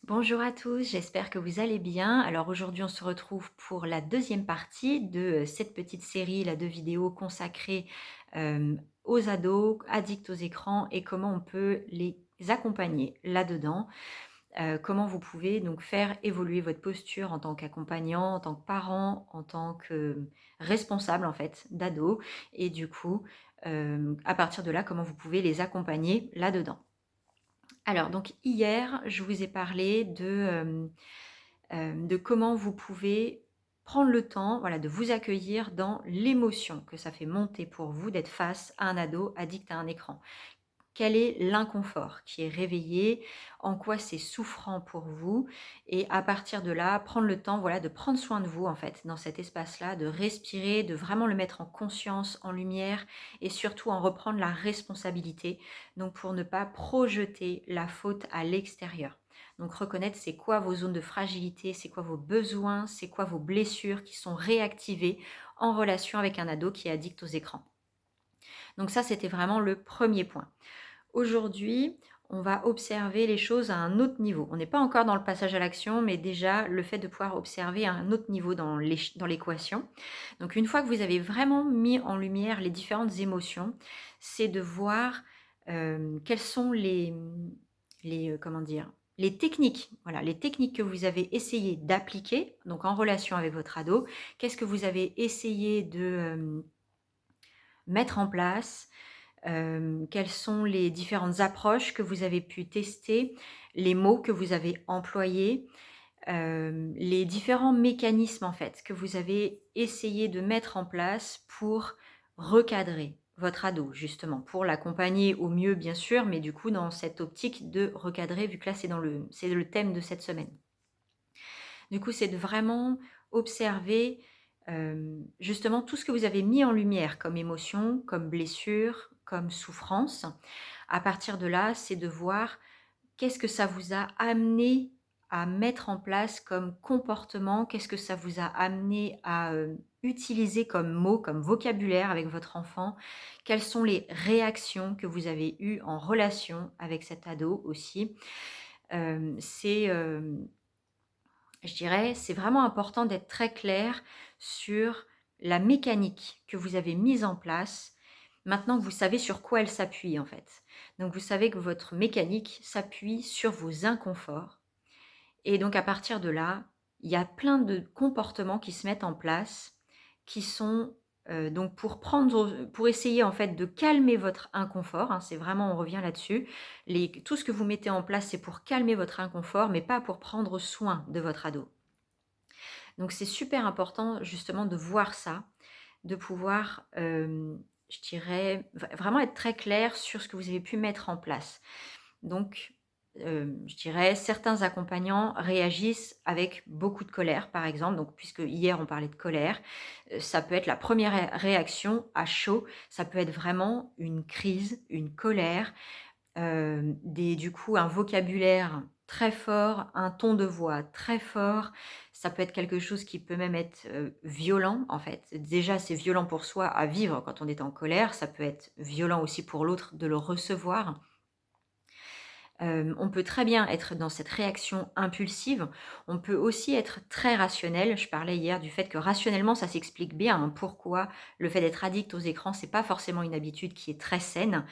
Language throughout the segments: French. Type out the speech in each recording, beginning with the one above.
Bonjour à tous, j'espère que vous allez bien. Alors aujourd'hui, on se retrouve pour la deuxième partie de cette petite série là, de vidéos consacrées aux ados, addicts aux écrans et comment on peut les accompagner là-dedans. Comment vous pouvez donc faire évoluer votre posture en tant qu'accompagnant, en tant que parent, en tant que responsable en fait d'ados. Et du coup, à partir de là, comment vous pouvez les accompagner là-dedans. Alors donc hier, je vous ai parlé de comment vous pouvez prendre le temps, voilà, de vous accueillir dans l'émotion que ça fait monter pour vous d'être face à un ado addict à un écran. Quel est l'inconfort qui est réveillé? En quoi c'est souffrant pour vous? Et à partir de là, prendre le temps, voilà, de prendre soin de vous, en fait, dans cet espace-là, de respirer, de vraiment le mettre en conscience, en lumière et surtout en reprendre la responsabilité, donc pour ne pas projeter la faute à l'extérieur. Donc reconnaître c'est quoi vos zones de fragilité, c'est quoi vos besoins, c'est quoi vos blessures qui sont réactivées en relation avec un ado qui est addict aux écrans. Donc ça, c'était vraiment le premier point. Aujourd'hui, on va observer les choses à un autre niveau. On n'est pas encore dans le passage à l'action, mais déjà le fait de pouvoir observer à un autre niveau dans l'équation. Donc une fois que vous avez vraiment mis en lumière les différentes émotions, c'est de voir quelles sont comment dire, les techniques, voilà, les techniques que vous avez essayé d'appliquer, donc en relation avec votre ado. Qu'est-ce que vous avez essayé de mettre en place? Quelles sont les différentes approches que vous avez pu tester, les mots que vous avez employés, les différents mécanismes en fait que vous avez essayé de mettre en place pour recadrer votre ado justement, pour l'accompagner au mieux bien sûr, mais du coup dans cette optique de recadrer vu que là c'est le thème de cette semaine. Du coup, c'est de vraiment observer, justement tout ce que vous avez mis en lumière comme émotion, comme blessure, comme souffrance. À partir de là, c'est de voir qu'est-ce que ça vous a amené à mettre en place comme comportement, qu'est-ce que ça vous a amené à, utiliser comme mots, comme vocabulaire avec votre enfant? Quelles sont les réactions que vous avez eues en relation avec cet ado aussi? C'est, je dirais, c'est vraiment important d'être très clair sur la mécanique que vous avez mise en place, maintenant que vous savez sur quoi elle s'appuie en fait. Donc vous savez que votre mécanique s'appuie sur vos inconforts et donc à partir de là, il y a plein de comportements qui se mettent en place, qui sont, donc pour essayer en fait de calmer votre inconfort, hein, c'est vraiment on revient là-dessus. Tout ce que vous mettez en place, c'est pour calmer votre inconfort, mais pas pour prendre soin de votre ado. Donc c'est super important justement de voir ça, de pouvoir, je dirais, vraiment être très clair sur ce que vous avez pu mettre en place. Donc, je dirais, certains accompagnants réagissent avec beaucoup de colère, par exemple. Donc, puisque hier on parlait de colère, ça peut être la première réaction à chaud. Ça peut être vraiment une crise, une colère, du coup, un vocabulaire très fort, un ton de voix très fort. Ça peut être quelque chose qui peut même être, violent, en fait. Déjà, c'est violent pour soi à vivre quand on est en colère. Ça peut être violent aussi pour l'autre de le recevoir. On peut très bien être dans cette réaction impulsive. On peut aussi être très rationnel. Je parlais hier du fait que rationnellement, ça s'explique bien, hein, pourquoi le fait d'être addict aux écrans, c'est pas forcément une habitude qui est très saine.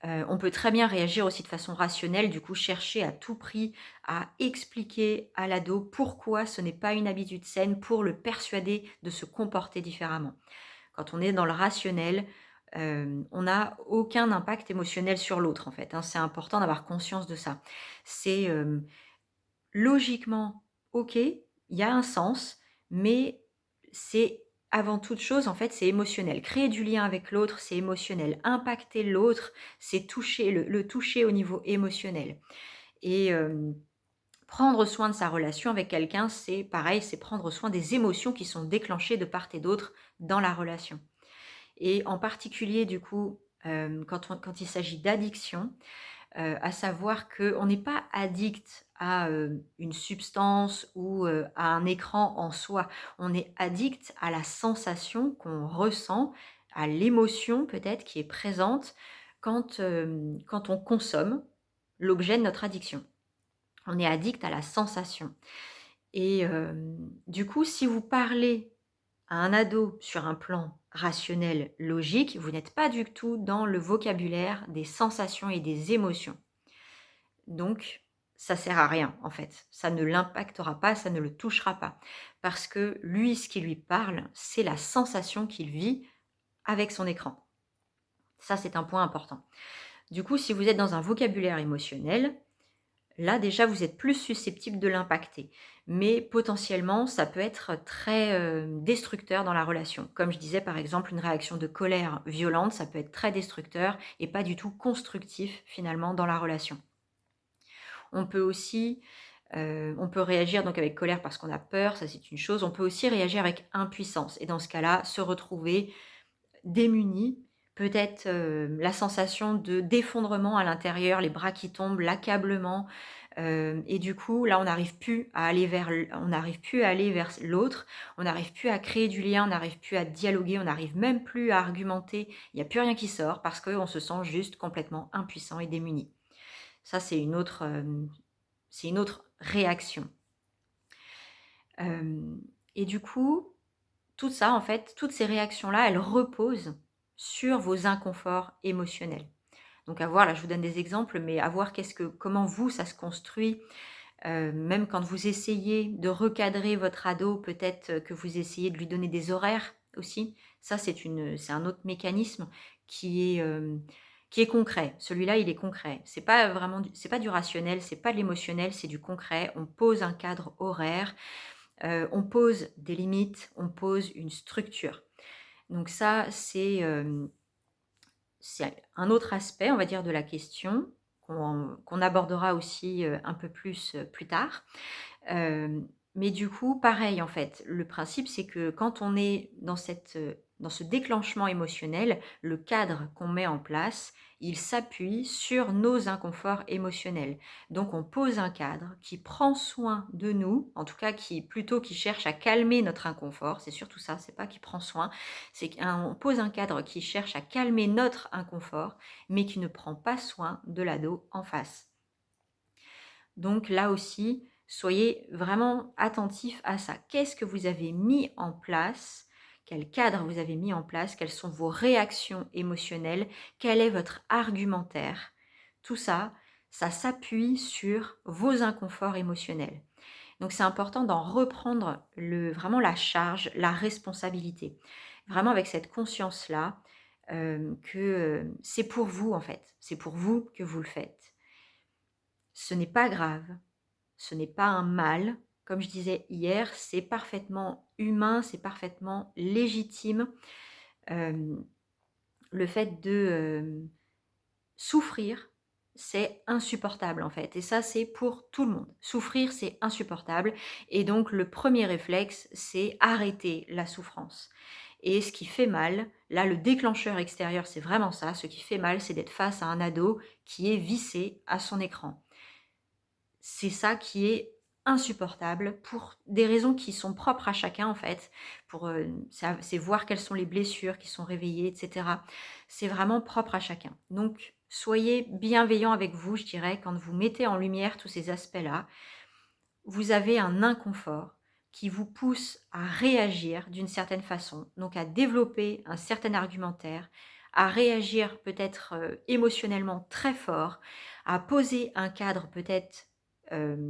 On peut très bien réagir aussi de façon rationnelle, du coup chercher à tout prix à expliquer à l'ado pourquoi ce n'est pas une habitude saine pour le persuader de se comporter différemment. Quand on est dans le rationnel, on n'a aucun impact émotionnel sur l'autre en fait, hein. C'est important d'avoir conscience de ça. C'est, logiquement OK, il y a un sens, mais c'est avant toute chose, en fait, c'est émotionnel. Créer du lien avec l'autre, c'est émotionnel. Impacter l'autre, c'est toucher le toucher au niveau émotionnel et prendre soin de sa relation avec quelqu'un, c'est pareil, c'est prendre soin des émotions qui sont déclenchées de part et d'autre dans la relation et en particulier, du coup, quand il s'agit d'addiction, à savoir qu'on n'est pas addict à, une substance ou, à un écran en soi. On est addict à la sensation qu'on ressent, à l'émotion peut-être qui est présente quand on consomme l'objet de notre addiction. On est addict à la sensation. Et du coup, si vous parlez à un ado sur un plan rationnel, logique, vous n'êtes pas du tout dans le vocabulaire des sensations et des émotions. Donc, ça sert à rien en fait. Ça ne l'impactera pas, ça ne le touchera pas. Parce que lui, ce qui lui parle, c'est la sensation qu'il vit avec son écran. Ça, c'est un point important. Du coup, si vous êtes dans un vocabulaire émotionnel, là déjà, vous êtes plus susceptible de l'impacter. Mais potentiellement, ça peut être très destructeur dans la relation. Comme je disais, par exemple, une réaction de colère violente, ça peut être très destructeur et pas du tout constructif finalement dans la relation. On peut aussi, on peut réagir donc avec colère parce qu'on a peur, ça c'est une chose. On peut aussi réagir avec impuissance et dans ce cas-là, se retrouver démuni, peut-être la sensation d'effondrement à l'intérieur, les bras qui tombent, l'accablement, et du coup, là, on n'arrive plus à aller vers l'autre, on n'arrive plus à créer du lien, on n'arrive plus à dialoguer, on n'arrive même plus à argumenter. Il n'y a plus rien qui sort parce qu'on se sent juste complètement impuissant et démuni. Ça, c'est une autre réaction. Et du coup, tout ça, en fait, toutes ces réactions-là, elles reposent sur vos inconforts émotionnels. Donc à voir, là je vous donne des exemples, mais à voir comment vous, ça se construit. Même quand vous essayez de recadrer votre ado, peut-être que vous essayez de lui donner des horaires aussi. Ça, c'est un autre mécanisme qui est concret. Celui-là, il est concret. C'est pas du rationnel, c'est pas de l'émotionnel, c'est du concret. On pose un cadre horaire, on pose des limites, on pose une structure. Donc ça, c'est un autre aspect, on va dire, de la question qu'on abordera aussi un peu plus tard. Mais du coup, pareil en fait, le principe c'est que quand on est dans ce déclenchement émotionnel, le cadre qu'on met en place, il s'appuie sur nos inconforts émotionnels. Donc on pose un cadre qui prend soin de nous, en tout cas qui cherche à calmer notre inconfort, c'est surtout ça, c'est pas qui prend soin, c'est qu'on pose un cadre qui cherche à calmer notre inconfort, mais qui ne prend pas soin de l'ado en face. Donc là aussi, soyez vraiment attentifs à ça. Qu'est-ce que vous avez mis en place? Quel cadre vous avez mis en place? Quelles sont vos réactions émotionnelles? Quel est votre argumentaire? Tout ça, ça s'appuie sur vos inconforts émotionnels. Donc c'est important d'en reprendre vraiment la charge, la responsabilité. Vraiment avec cette conscience-là que c'est pour vous en fait. C'est pour vous que vous le faites. Ce n'est pas grave, ce n'est pas un mal. Comme je disais hier, c'est parfaitement humain, c'est parfaitement légitime. Le fait de souffrir, c'est insupportable en fait. Et ça, c'est pour tout le monde. Souffrir, c'est insupportable. Et donc, le premier réflexe, c'est arrêter la souffrance. Et ce qui fait mal, là, le déclencheur extérieur, c'est vraiment ça. Ce qui fait mal, c'est d'être face à un ado qui est vissé à son écran. C'est ça qui est insupportable pour des raisons qui sont propres à chacun en fait. C'est voir quelles sont les blessures qui sont réveillées, etc. C'est vraiment propre à chacun. Donc, soyez bienveillants avec vous, je dirais, quand vous mettez en lumière tous ces aspects-là. Vous avez un inconfort qui vous pousse à réagir d'une certaine façon, donc à développer un certain argumentaire, à réagir peut-être émotionnellement très fort, à poser un cadre peut-être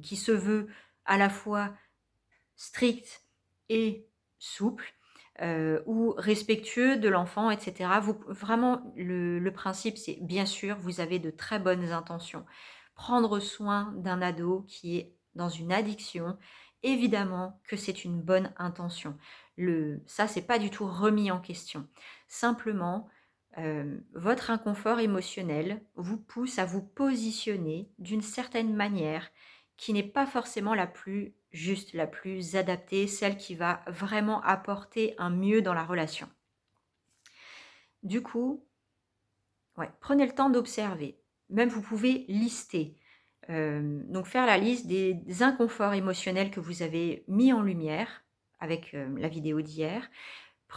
qui se veut à la fois strict et souple, ou respectueux de l'enfant, etc. Vraiment, le principe, c'est bien sûr, vous avez de très bonnes intentions. Prendre soin d'un ado qui est dans une addiction, évidemment que c'est une bonne intention. Ça, c'est pas du tout remis en question. Simplement, votre inconfort émotionnel vous pousse à vous positionner d'une certaine manière qui n'est pas forcément la plus juste, la plus adaptée, celle qui va vraiment apporter un mieux dans la relation. Du coup, ouais, prenez le temps d'observer. Même vous pouvez lister. Donc faire la liste des inconforts émotionnels que vous avez mis en lumière avec la vidéo d'hier.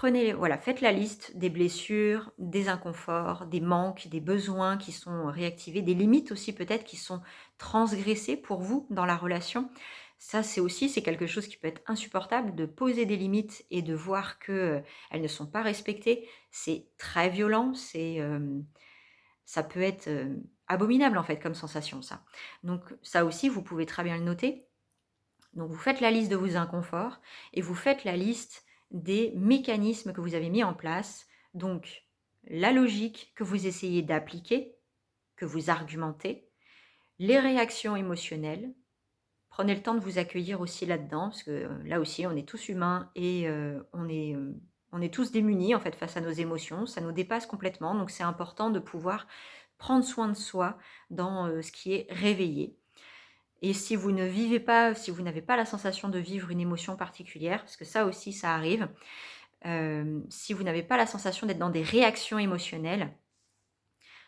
Voilà, faites la liste des blessures, des inconforts, des manques, des besoins qui sont réactivés, des limites aussi peut-être qui sont transgressées pour vous dans la relation. Ça, c'est quelque chose qui peut être insupportable de poser des limites et de voir que, elles ne sont pas respectées. C'est très violent, ça peut être, abominable en fait comme sensation ça. Donc ça aussi, vous pouvez très bien le noter. Donc vous faites la liste de vos inconforts et vous faites la liste des mécanismes que vous avez mis en place. Donc la logique que vous essayez d'appliquer, que vous argumentez, les réactions émotionnelles. Prenez le temps de vous accueillir aussi là-dedans, parce que là aussi on est tous humains et on est tous démunis en fait face à nos émotions, ça nous dépasse complètement, donc c'est important de pouvoir prendre soin de soi dans ce qui est réveillé. Et si vous ne vivez pas, si vous n'avez pas la sensation de vivre une émotion particulière, parce que ça aussi, ça arrive, si vous n'avez pas la sensation d'être dans des réactions émotionnelles,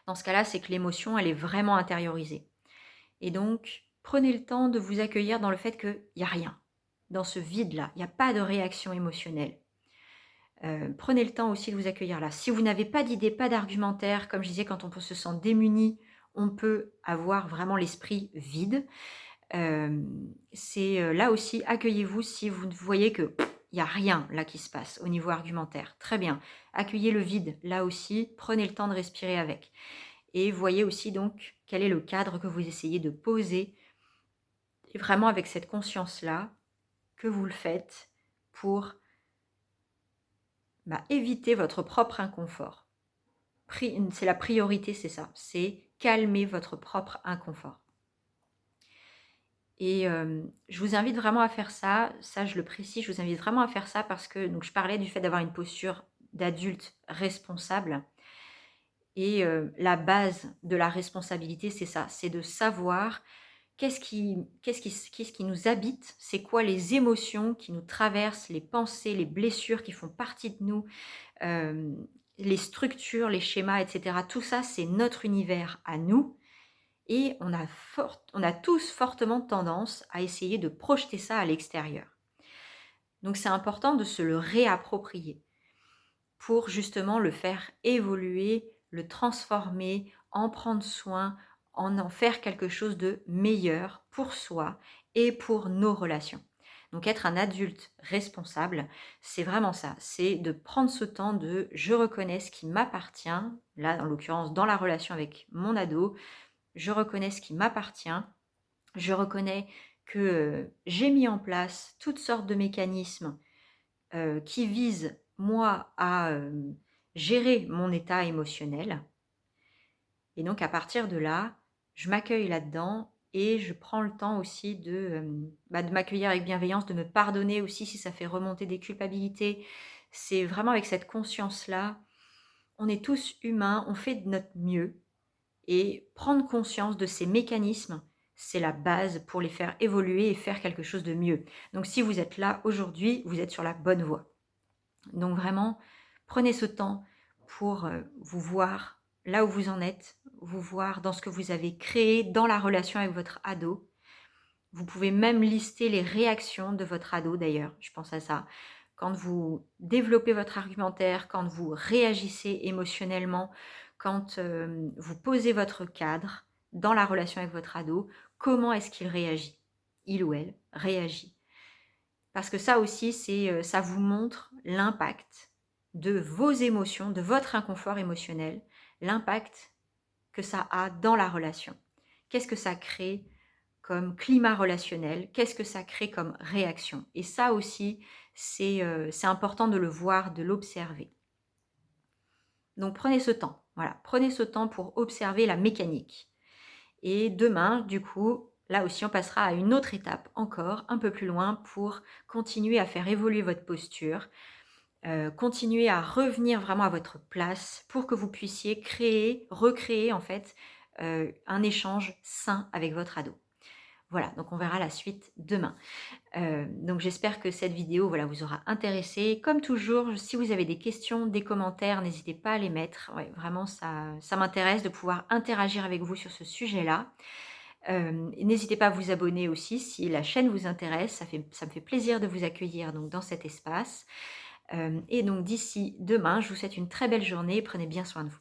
dans ce cas-là, c'est que l'émotion, elle est vraiment intériorisée. Et donc, prenez le temps de vous accueillir dans le fait qu'il n'y a rien, dans ce vide-là, il n'y a pas de réaction émotionnelle. Prenez le temps aussi de vous accueillir là. Si vous n'avez pas d'idée, pas d'argumentaire, comme je disais, quand on se sent démuni, on peut avoir vraiment l'esprit vide. Là aussi, accueillez-vous si vous voyez que il n'y a rien là qui se passe au niveau argumentaire. Très bien. Accueillez le vide là aussi, prenez le temps de respirer avec. Et voyez aussi donc quel est le cadre que vous essayez de poser. Et vraiment avec cette conscience-là que vous le faites pour éviter votre propre inconfort. C'est la priorité, c'est ça. C'est calmer votre propre inconfort. Et je vous invite vraiment à faire ça. Ça, je le précise, je vous invite vraiment à faire ça parce que donc, je parlais du fait d'avoir une posture d'adulte responsable. Et la base de la responsabilité, c'est ça, c'est de savoir qu'est-ce qui nous habite, c'est quoi les émotions qui nous traversent, les pensées, les blessures qui font partie de nous, les structures, les schémas, etc. Tout ça, c'est notre univers à nous. Et on a tous fortement tendance à essayer de projeter ça à l'extérieur. Donc c'est important de se le réapproprier pour justement le faire évoluer, le transformer, en prendre soin, en faire quelque chose de meilleur pour soi et pour nos relations. Donc être un adulte responsable, c'est vraiment ça, c'est de prendre ce temps de je reconnais ce qui m'appartient, là en l'occurrence dans la relation avec mon ado, je reconnais ce qui m'appartient, je reconnais que j'ai mis en place toutes sortes de mécanismes qui visent, moi, à gérer mon état émotionnel. Et donc, à partir de là, je m'accueille là-dedans et je prends le temps aussi de m'accueillir avec bienveillance, de me pardonner aussi si ça fait remonter des culpabilités. C'est vraiment avec cette conscience-là, on est tous humains, on fait de notre mieux. Et prendre conscience de ces mécanismes, c'est la base pour les faire évoluer et faire quelque chose de mieux. Donc si vous êtes là aujourd'hui, vous êtes sur la bonne voie. Donc vraiment, prenez ce temps pour vous voir là où vous en êtes, vous voir dans ce que vous avez créé dans la relation avec votre ado. Vous pouvez même lister les réactions de votre ado d'ailleurs, je pense à ça. Quand vous développez votre argumentaire, quand vous réagissez émotionnellement, quand vous posez votre cadre dans la relation avec votre ado, comment est-ce qu'il réagit? Il ou elle réagit. Parce que ça aussi, ça vous montre l'impact de vos émotions, de votre inconfort émotionnel, l'impact que ça a dans la relation. Qu'est-ce que ça crée comme climat relationnel? Qu'est-ce que ça crée comme réaction? Et ça aussi, c'est important de le voir, de l'observer. Donc prenez ce temps, voilà, prenez ce temps pour observer la mécanique. Et demain, du coup, là aussi, on passera à une autre étape encore, un peu plus loin, pour continuer à faire évoluer votre posture, continuer à revenir vraiment à votre place pour que vous puissiez recréer en fait un échange sain avec votre ado. Voilà, donc on verra la suite demain. Donc j'espère que cette vidéo vous aura intéressé. Comme toujours, si vous avez des questions, des commentaires, n'hésitez pas à les mettre. Ouais, vraiment, ça m'intéresse de pouvoir interagir avec vous sur ce sujet-là. N'hésitez pas à vous abonner aussi si la chaîne vous intéresse. Ça me fait plaisir de vous accueillir donc, dans cet espace. Et donc d'ici demain, je vous souhaite une très belle journée et prenez bien soin de vous.